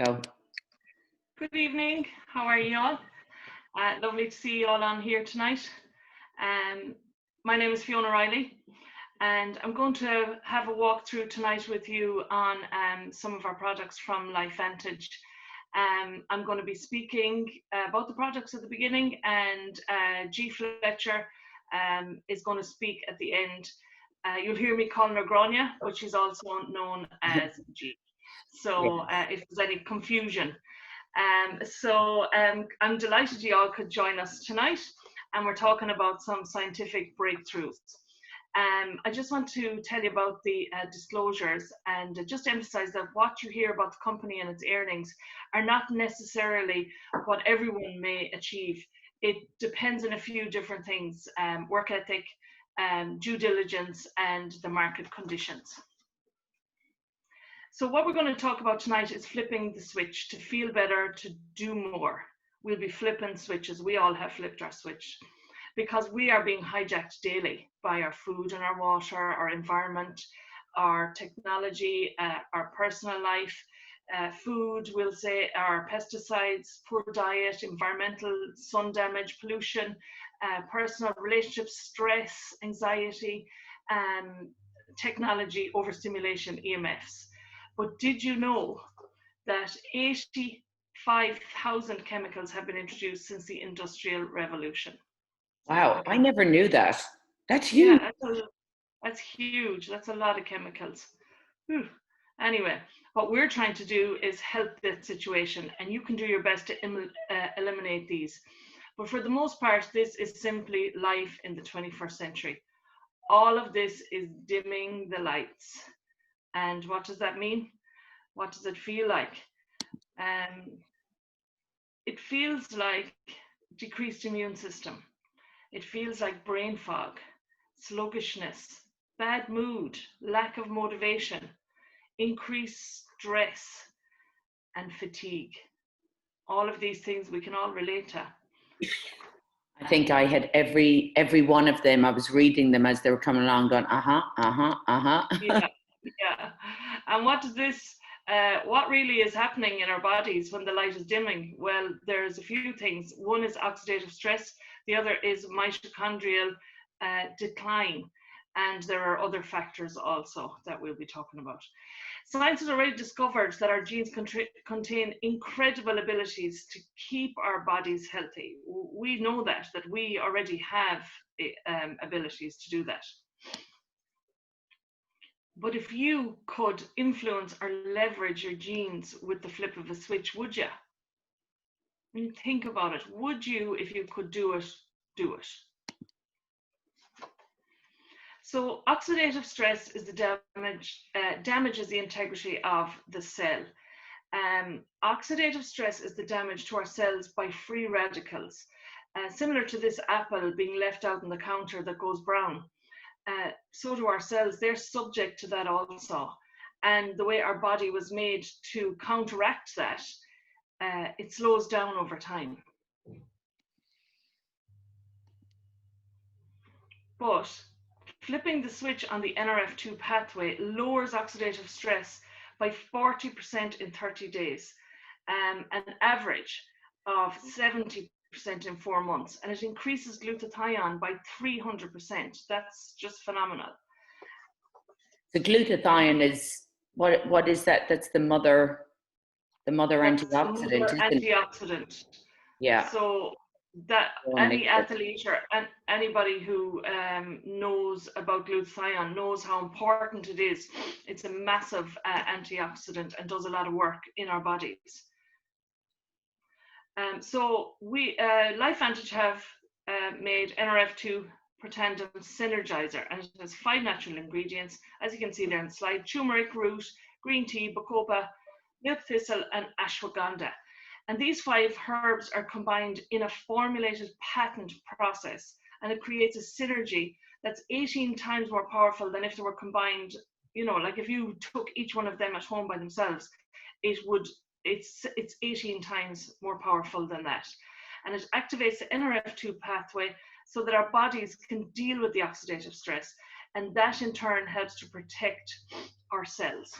Go. Good evening. How are you all? Lovely to see you all on here tonight. My name is Fiona Reilly, and I'm going to have a walkthrough tonight with you on some of our products from LifeVantage. I'm going to be speaking about the products at the beginning, and Fletcher is going to speak at the end. You'll hear me calling her Grania, but she's also known as G. So if there's any confusion. I'm delighted you all could join us tonight, and we're talking about some scientific breakthroughs. I just want to tell you about the disclosures, and just emphasize that what you hear about the company and its earnings are not necessarily what everyone may achieve. It depends on a few different things: work ethic, due diligence, and the market conditions. So what we're going to talk about tonight is flipping the switch to feel better, to do more. We'll be flipping switches. We all have flipped our switch because we are being hijacked daily by our food and our water, our environment, our technology, our personal life, food, we'll say, our pesticides, poor diet, environmental, sun damage, pollution, personal relationships, stress, anxiety, technology, overstimulation, EMFs. But did you know that 85,000 chemicals have been introduced since the Industrial Revolution? Wow, I never knew that. That's huge. Yeah, that's huge. That's a lot of chemicals. Whew. Anyway, what we're trying to do is help that situation, and you can do your best to eliminate these. But for the most part, this is simply life in the 21st century. All of this is dimming the lights. And what does that mean? What does it feel like? It feels like decreased immune system. It feels like brain fog, sluggishness, bad mood, lack of motivation, increased stress, and fatigue. All of these things we can all relate to. I think I had every one of them. I was reading them as they were coming along, going, Yeah. And what does this? What really is happening in our bodies when the light is dimming? Well, there's a few things. One is oxidative stress. The other is mitochondrial decline. And there are other factors also that we'll be talking about. Science has already discovered that our genes contain incredible abilities to keep our bodies healthy. We know that we already have abilities to do that. But if you could influence or leverage your genes with the flip of a switch, would you? I mean, think about it. Would you, if you could do it, do it? So oxidative stress is the damages the integrity of the cell. Oxidative stress is the damage to our cells by free radicals. Similar to this apple being left out on the counter that goes brown. So do our cells. They're subject to that also. And the way our body was made to counteract that, it slows down over time. But flipping the switch on the NRF2 pathway lowers oxidative stress by 40% in 30 days, an average of 70% in 4 months, and it increases glutathione by 300%. That's just phenomenal. The glutathione is what is that? That's the mother antioxidant. The mother antioxidant. Yeah. So that any athlete or anybody who knows about glutathione knows how important it is. It's a massive antioxidant and does a lot of work in our bodies. So we, LifeVantage have made NRF2 Protandem Synergizer, and it has 5 natural ingredients, as you can see there on the slide: turmeric root, green tea, bacopa, milk thistle, and ashwagandha. And these 5 herbs are combined in a formulated patent process, and it creates a synergy that's 18 times more powerful than if they were combined. You know, like if you took each one of them at home by themselves, it's 18 times more powerful than that. And it activates the NRF2 pathway so that our bodies can deal with the oxidative stress, and that in turn helps to protect our cells.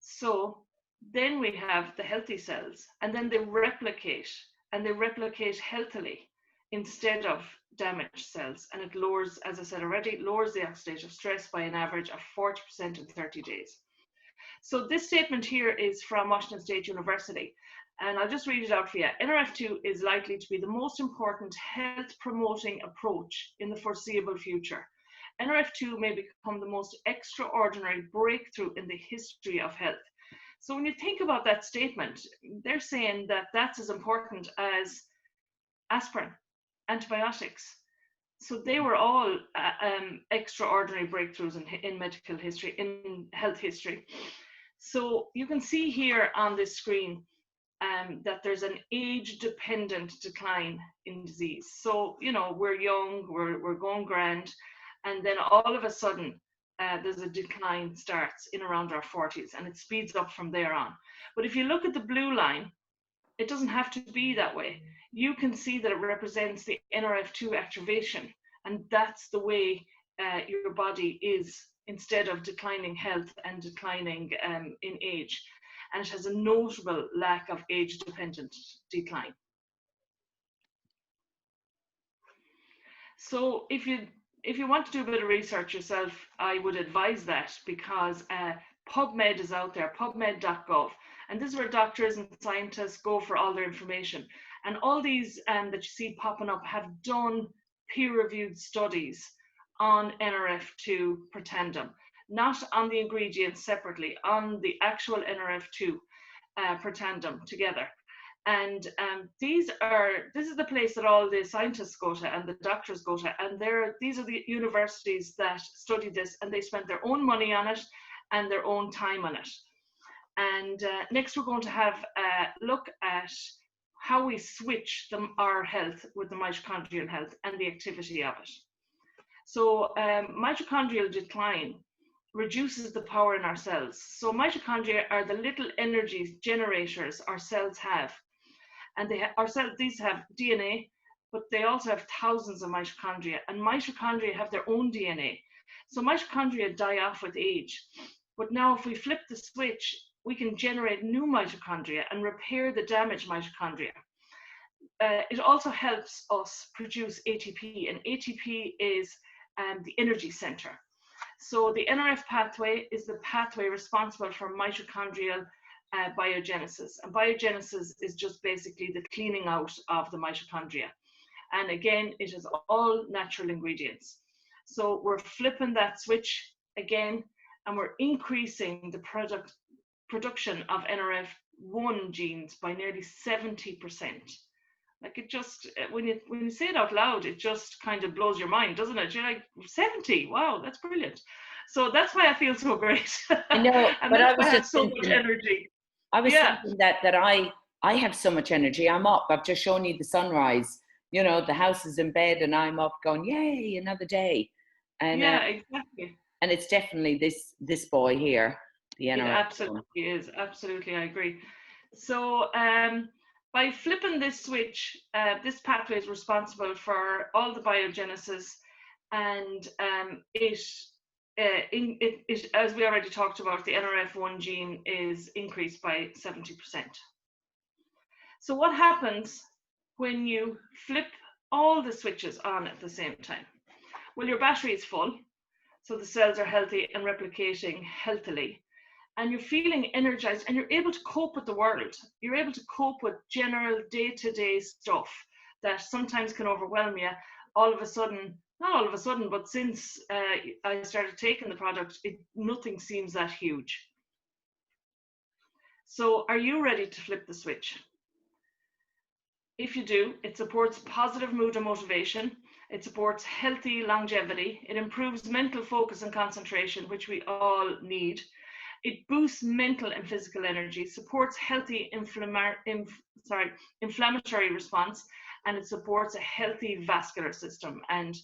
So Then we have the healthy cells, and then they replicate, and they replicate healthily instead of damaged cells. And it lowers, as I said already, lowers the oxidative stress by an average of 40% in 30 days. So this statement here is from Washington State University, and I'll just read it out for you. NRF2 is likely to be the most important health promoting approach in the foreseeable future. NRF2 may become the most extraordinary breakthrough in the history of health. So when you think about that statement, they're saying that that's as important as aspirin, antibiotics. So they were all extraordinary breakthroughs in medical history, in health history. So you can see here on this screen that there's an age-dependent decline in disease. So, you know, we're young, we're going grand, and then all of a sudden, there's a decline starts in around our 40s, and it speeds up from there on. But if you look at the blue line, it doesn't have to be that way. You can see that it represents the NRF2 activation, and that's the way your body is, instead of declining health and declining in age. And it has a notable lack of age-dependent decline. So if you want to do a bit of research yourself, I would advise that, because Pubmed is out there, pubmed.gov, and this is where doctors and scientists go for all their information. And all these that you see popping up have done peer-reviewed studies on NRF2 per tandem, not on the ingredients separately, on the actual NRF2 per tandem together. And this is the place that all the scientists go to and the doctors go to, and these are the universities that study this, and they spent their own money on it and their own time on it. And next we're going to have a look at how we switch our health with the mitochondrial health and the activity of it. So mitochondrial decline reduces the power in our cells. So mitochondria are the little energy generators our cells have. And these have DNA, but they also have thousands of mitochondria, and mitochondria have their own DNA. So mitochondria die off with age. But now if we flip the switch, we can generate new mitochondria and repair the damaged mitochondria. It also helps us produce ATP, and ATP is the energy center. So the NRF pathway is the pathway responsible for mitochondrial biogenesis. And biogenesis is just basically the cleaning out of the mitochondria. And again, it is all natural ingredients. So we're flipping that switch again, and we're increasing the production of NRF1 genes by nearly 70%. Like, it just, when you say it out loud, it just kind of blows your mind, doesn't it? You're like, 70, wow, that's brilliant. So that's why I feel so great. I know, and but I was have just so thinking, much energy. I was thinking that I have so much energy. I'm up. I've just shown you the sunrise. You know, the house is in bed, and I'm up going, yay, another day. And yeah, exactly. And it's definitely this boy here, the NRF. It absolutely is. Absolutely, I agree. So by flipping this switch, this pathway is responsible for all the biogenesis, and it, as we already talked about, the NRF1 gene is increased by 70%. So what happens when you flip all the switches on at the same time? Well, your battery is full, so the cells are healthy and replicating healthily, and you're feeling energized, and you're able to cope with the world. You're able to cope with general day-to-day stuff that sometimes can overwhelm you. All of a sudden, not all of a sudden, but since I started taking the product, nothing seems that huge. So are you ready to flip the switch? If you do, it supports positive mood and motivation. It supports healthy longevity. It improves mental focus and concentration, which we all need. It boosts mental and physical energy, supports healthy inflammatory response, and it supports a healthy vascular system. And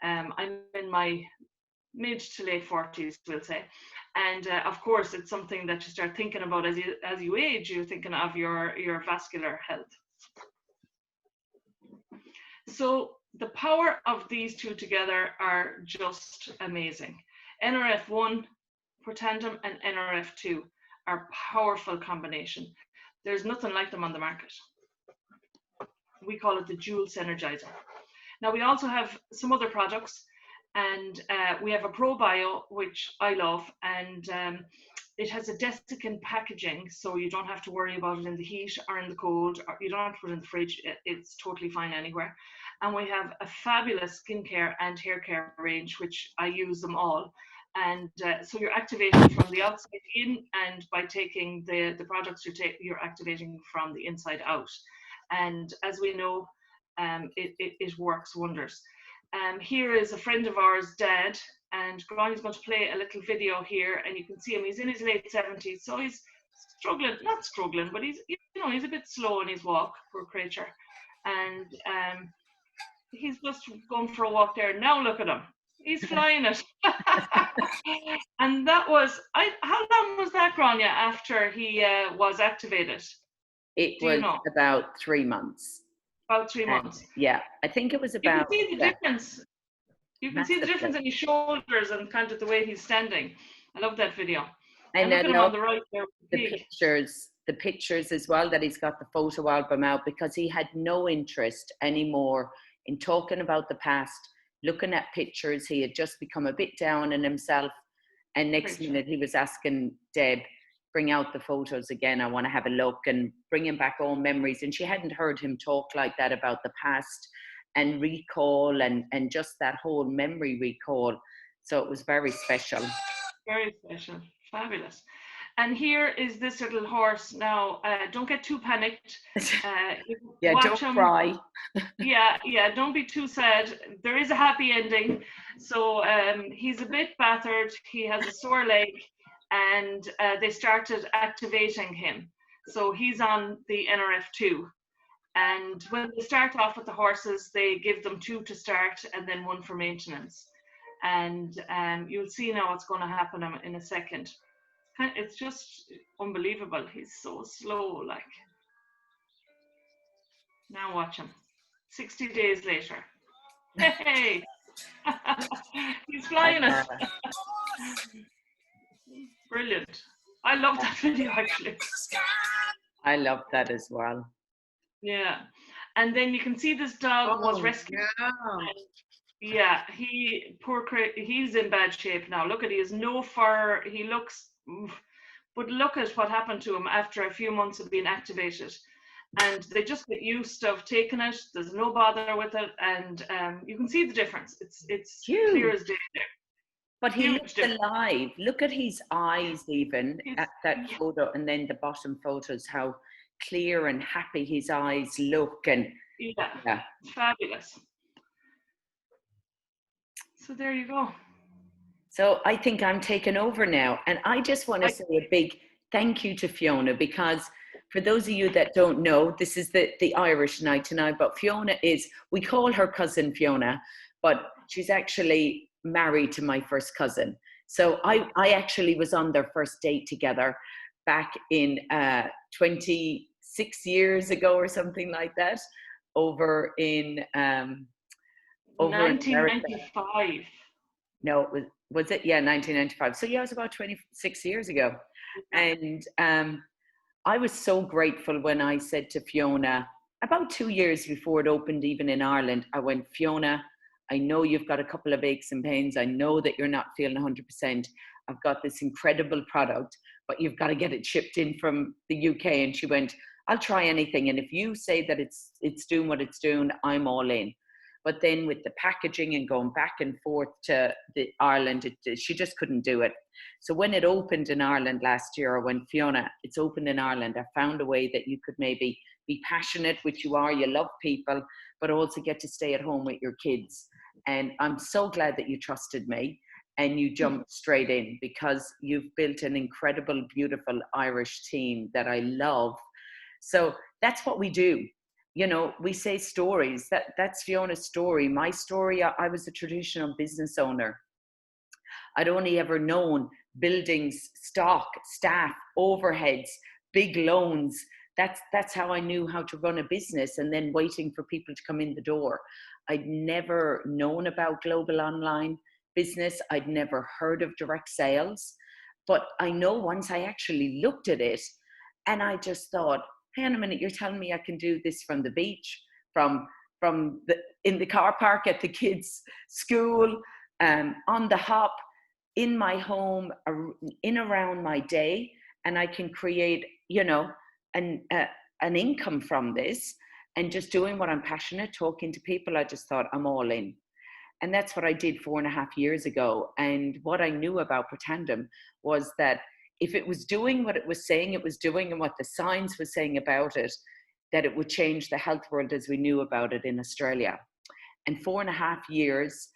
I'm in my mid to late 40s, we'll say. And of course, it's something that you start thinking about as you age. You're thinking of your vascular health. So the power of these two together are just amazing. NRF1 per tandem and NRF2 are powerful combination. There's nothing like them on the market. We call it the dual synergizer. Now we also have some other products, and we have a ProBio, which I love, and it has a desiccant packaging, so you don't have to worry about it in the heat or in the cold, or you don't have to put it in the fridge. It's totally fine anywhere. And we have a fabulous skincare and hair care range, which I use them all. And so you're activating from the outside in, and by taking the products you're activating from the inside out. And as we know, it works wonders. Here is a friend of ours, Dad, and Granny's going to play a little video here, and you can see him. He's in his late 70s, so he's struggling, not struggling, but he's a bit slow in his walk, poor creature. And he's just going for a walk there. Now look at him. He's flying it. And that was, how long was that, Grania, after he was activated? It was about 3 months. About 3 months. Yeah, I think it was about. You can see the difference. You can see the difference in his shoulders and kind of the way he's standing. I love that video. And look at him on the right there. The pictures as well, that he's got the photo album out, because he had no interest anymore in talking about the past, looking at pictures. He had just become a bit down on himself, and next minute he was asking Deb, bring out the photos again, I want to have a look, and bringing back all memories. And she hadn't heard him talk like that about the past and recall and just that whole memory recall. So it was very special. Very special. Fabulous. And here is this little horse. Now, don't get too panicked. Yeah, don't cry. yeah, don't be too sad. There is a happy ending. So he's a bit battered. He has a sore leg, and they started activating him. So he's on the NRF2. And when they start off with the horses, they give them 2 to start and then 1 for maintenance. And you'll see now what's going to happen in a second. It's just unbelievable. He's so slow, like. Now watch him. 60 days later. Hey! He's flying it. Brilliant. I love that video, actually. I love that as well. Yeah. And then you can see this dog was rescued. Yeah, he's in bad shape now. Look at, he has no fur. He looks, but look at what happened to him after a few months of being activated. And they just get used to taking it. There's no bother with it, and you can see the difference. It's clear as day there. But he looks alive. Look at his eyes, even at that photo, and then the bottom photos, how clear and happy his eyes look. And yeah. Fabulous. So there you go. So I think I'm taking over now, and I just want to say a big thank you to Fiona, because for those of you that don't know, this is the Irish night tonight, but Fiona we call her cousin Fiona, but she's actually married to my first cousin. So I actually was on their first date together back in 26 years ago or something like that, over in 1995. No, was it? Yeah, 1995. So yeah, it was about 26 years ago. And I was so grateful when I said to Fiona, about 2 years before it opened, even in Ireland, I went, Fiona, I know you've got a couple of aches and pains. I know that you're not feeling 100%. I've got this incredible product, but you've got to get it shipped in from the UK. And she went, I'll try anything. And if you say that it's doing what it's doing, I'm all in. But then with the packaging and going back and forth to Ireland, she just couldn't do it. So when it opened in Ireland last year, or when Fiona, it's opened in Ireland, I found a way that you could maybe be passionate, which you are, you love people, but also get to stay at home with your kids. And I'm so glad that you trusted me and you jumped straight in, because you've built an incredible, beautiful Irish team that I love. So that's what we do. You know, we say stories. That's Fiona's story. My story, I was a traditional business owner. I'd only ever known buildings, stock, staff, overheads, big loans. That's how I knew how to run a business, and then waiting for people to come in the door. I'd never known about global online business. I'd never heard of direct sales. But I know once I actually looked at it, and I just thought, hang on a minute, you're telling me I can do this from the beach, from in the car park at the kids' school, on the hop, in my home, in around my day, and I can create, an income from this, and just doing what I'm passionate, talking to people. I just thought, I'm all in. And that's what I did 4.5 years ago. And what I knew about Pretandem was that if it was doing what it was saying it was doing, and what the science was saying about it, that it would change the health world as we knew about it in Australia. And 4.5 years,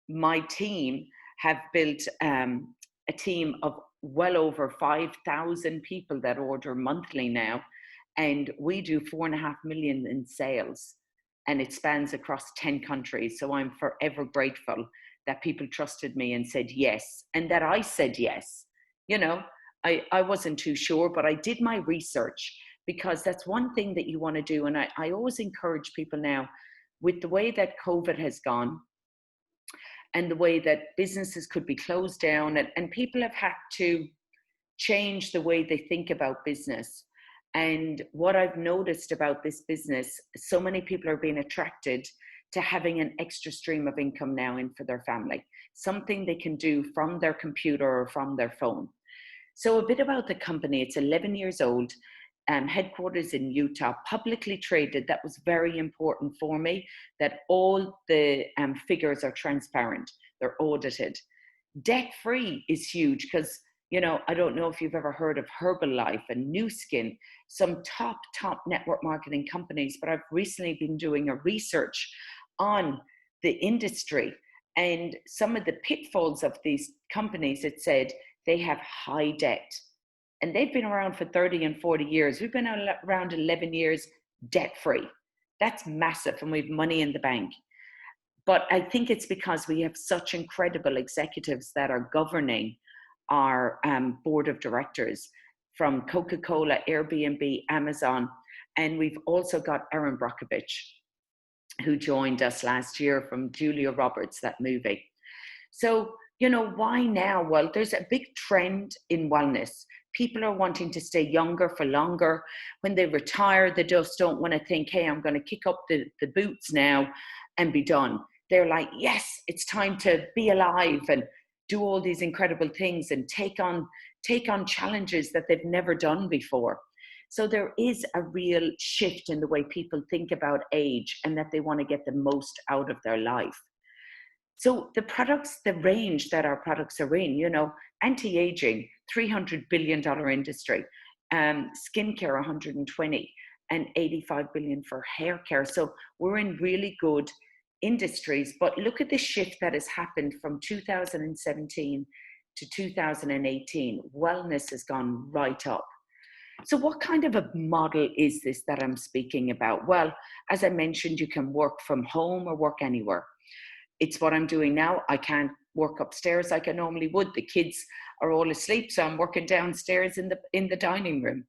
my team have built a team of well over 5,000 people that order monthly now. And we do 4.5 million in sales, and it spans across 10 countries. So I'm forever grateful that people trusted me and said yes, and that I said yes. I wasn't too sure, but I did my research, because that's one thing that you want to do. And I always encourage people now, with the way that COVID has gone, and the way that businesses could be closed down, and people have had to change the way they think about business. And what I've noticed about this business, so many people are being attracted to having an extra stream of income now in for their family, something they can do from their computer or from their phone. So a bit about the company. It's 11 years old, headquarters in Utah, publicly traded. That was very important for me, that all the figures are transparent, they're audited. Debt-free is huge, because I don't know if you've ever heard of Herbalife and Nu Skin, some top network marketing companies, but I've recently been doing a research on the industry and some of the pitfalls of these companies. It said they have high debt, and they've been around for 30 and 40 years. We've been around 11 years debt-free. That's massive, and we have money in the bank. But I think it's because we have such incredible executives that are governing our board of directors, from Coca-Cola, Airbnb, Amazon. And we've also got Erin Brockovich, who joined us last year from Julia Roberts, that movie. So, why now? Well, there's a big trend in wellness. People are wanting to stay younger for longer. When they retire, they just don't want to think, hey, I'm going to kick up the boots now and be done. They're like, yes, it's time to be alive and do all these incredible things and take on challenges that they've never done before. So there is a real shift in the way people think about age, and that they want to get the most out of their life. So the products, the range that our products are in, anti-aging, $300 billion industry, skincare, 120, and 85 billion for hair care. So we're in really good industries. But look at the shift that has happened from 2017 to 2018. Wellness has gone right up. So what kind of a model is this that I'm speaking about? Well, as I mentioned, you can work from home or work anywhere. It's what I'm doing now. I can't work upstairs like I normally would. The kids are all asleep, so I'm working downstairs in the dining room.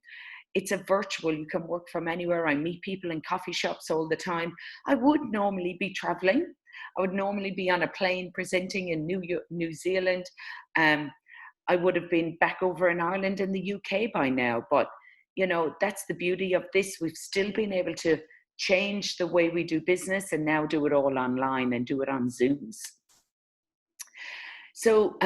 It's a virtual, you can work from anywhere. I meet people in coffee shops all the time. I would normally be traveling. I would normally be on a plane presenting in New Zealand. I would have been back over in Ireland and the UK by now. But, that's the beauty of this. We've still been able to change the way we do business, and now do it all online and do it on Zooms. So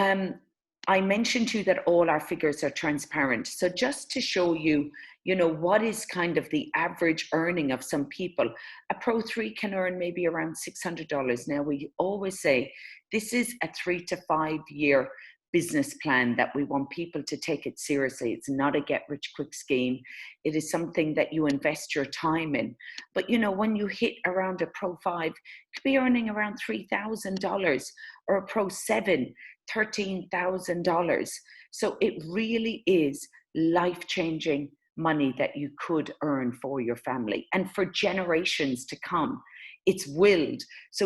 I mentioned to you that all our figures are transparent. So just to show you, what is kind of the average earning of some people. A Pro 3 can earn maybe around $600. Now, we always say this is a 3 to 5 year business plan, that we want people to take it seriously. It's not a get-rich-quick scheme. It is something that you invest your time in. But, when you hit around a Pro 5, you could be earning around $3,000, or a Pro 7, $13,000. So it really is life-changing money that you could earn for your family and for generations to come. It's willed. So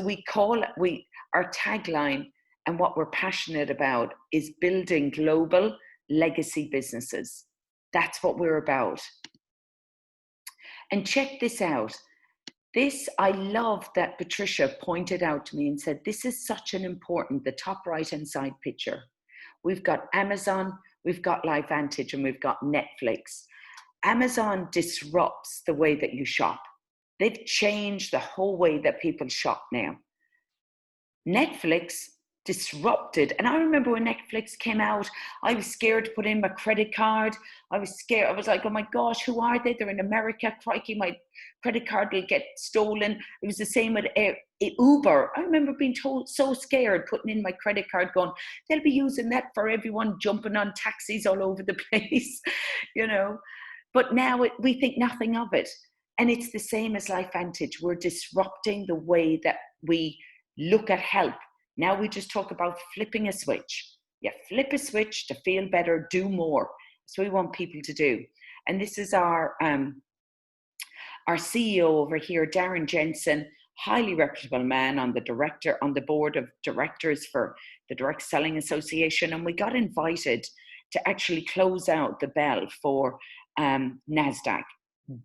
our tagline, and what we're passionate about, is building global legacy businesses. That's what we're about. And check this out. I love that Patricia pointed out to me and said, this is such an important, the top right-hand side picture. we've got Amazon, we've got LifeVantage, and we've got Netflix. Amazon disrupts the way that you shop. They've changed the whole way that people shop now. Netflix disrupted. And I remember when Netflix came out, I was scared to put in my credit card. I was scared. I was like, oh my gosh, who are they? They're in America. Crikey, my credit card will get stolen. It was the same with Uber. I remember being so scared, putting in my credit card going, they'll be using that for everyone jumping on taxis all over the place, you know. But now we think nothing of it. And it's the same as LifeVantage. We're disrupting the way that we look at health. Now we just talk about flipping a switch. Yeah, flip a switch to feel better, do more. That's what we want people to do. And this is our CEO over here, Darren Jensen, highly reputable man on the board of directors for the Direct Selling Association. And we got invited to actually close out the bell for NASDAQ.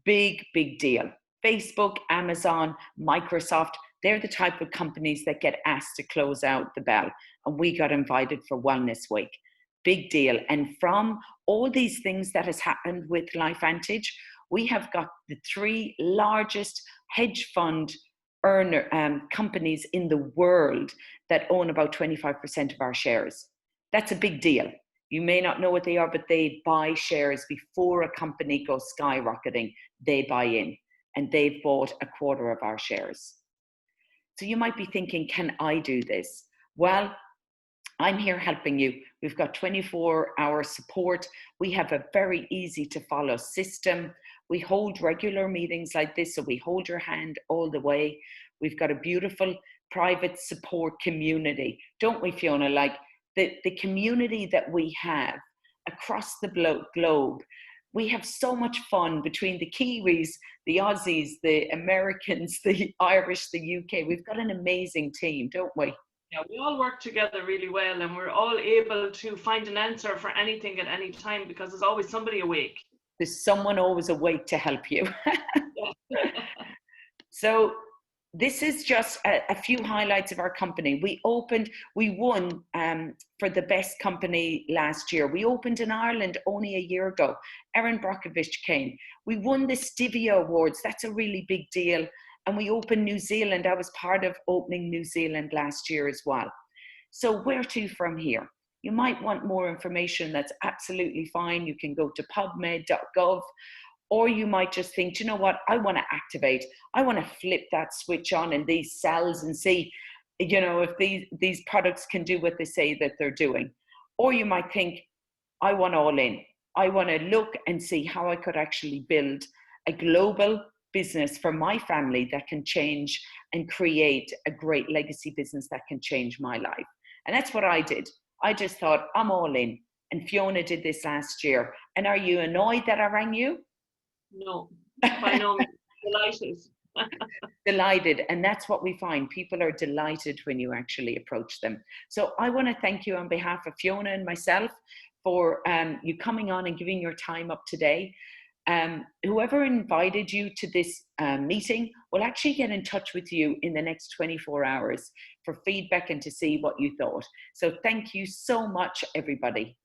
Big deal. Facebook, Amazon, Microsoft, they're the type of companies that get asked to close out the bell. And we got invited for Wellness Week. Big deal. And from all these things that has happened with LifeVantage, we have got the 3 largest hedge fund companies in the world that own about 25% of our shares. That's a big deal. You may not know what they are, but they buy shares before a company goes skyrocketing. They buy in, and they've bought a quarter of our shares. So you might be thinking, can I do this? Well, I'm here helping you. We've got 24-hour support. We have a very easy to follow system. We hold regular meetings like this, so we hold your hand all the way. We've got a beautiful private support community, don't we, Fiona? Like the community that we have across the globe. We have so much fun between the Kiwis, the Aussies, the Americans, the Irish, the UK. We've got an amazing team, don't we? Yeah, we all work together really well, and we're all able to find an answer for anything at any time because there's always somebody awake. There's someone always awake to help you. So this is just a few highlights of our company. We won for the best company last year. We opened in Ireland only a year ago. Erin Brockovich came. We won the Stevia Awards. That's a really big deal. And we opened New Zealand. I was part of opening New Zealand last year as well. So where to from here? You might want more information. That's absolutely fine. You can go to pubmed.gov. Or you might just think, you know what, I want to activate. I want to flip that switch on in these cells and see, you know, if these products can do what they say that they're doing. Or you might think, I want all in. I want to look and see how I could actually build a global business for my family that can change and create a great legacy business that can change my life. And that's what I did. I just thought, I'm all in. And Fiona did this last year. And are you annoyed that I rang you? No, by no means. Delighted. Delighted. And that's what we find. People are delighted when you actually approach them. So I want to thank you on behalf of Fiona and myself for you coming on and giving your time up today. Whoever invited you to this meeting will actually get in touch with you in the next 24 hours for feedback and to see what you thought. So thank you so much, everybody.